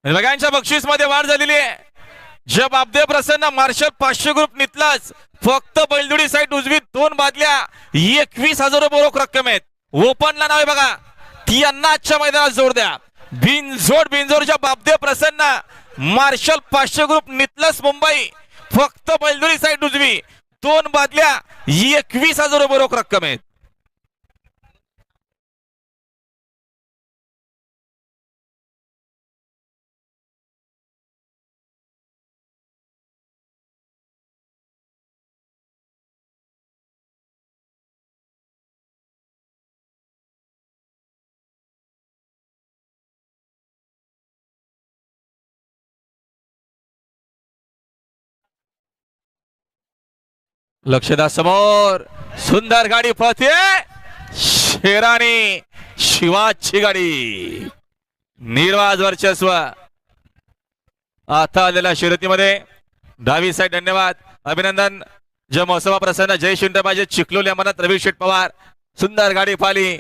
बघांच्या बक्षीस मध्ये वाढ झालेली आहे. जब आपदे प्रसन्न मार्शल 500 ग्रुप नितलाच फक्त बैलजोडी साईड उजवी 2 बादल्या 21,000 रुपये रोख रक्कम आहेत. ओपनला नाव आहे बघा ती यांना आजच्या मैदानात जोड द्या. बिनजोडच्या बाबदे प्रसन्न मार्शल 500 ग्रुप नितलस मुंबई फक्त बैलजोडी साईड उजवी 2 बादल्या 21,000 रुपये रोख रक्कम आहेत. लक्षदा समोर सुंदर गाडी पळते. शेरानी शिवाची गाडी निर्वाज वर्चस्व आता आलेल्या शर्यतीमध्ये डावी साईड. धन्यवाद अभिनंदन. जय महोत्सवा प्रसन्न जय शिंदे पाहिजे चिखलोली अमरनाथ रवी शेठ पवार. सुंदर गाडी पाली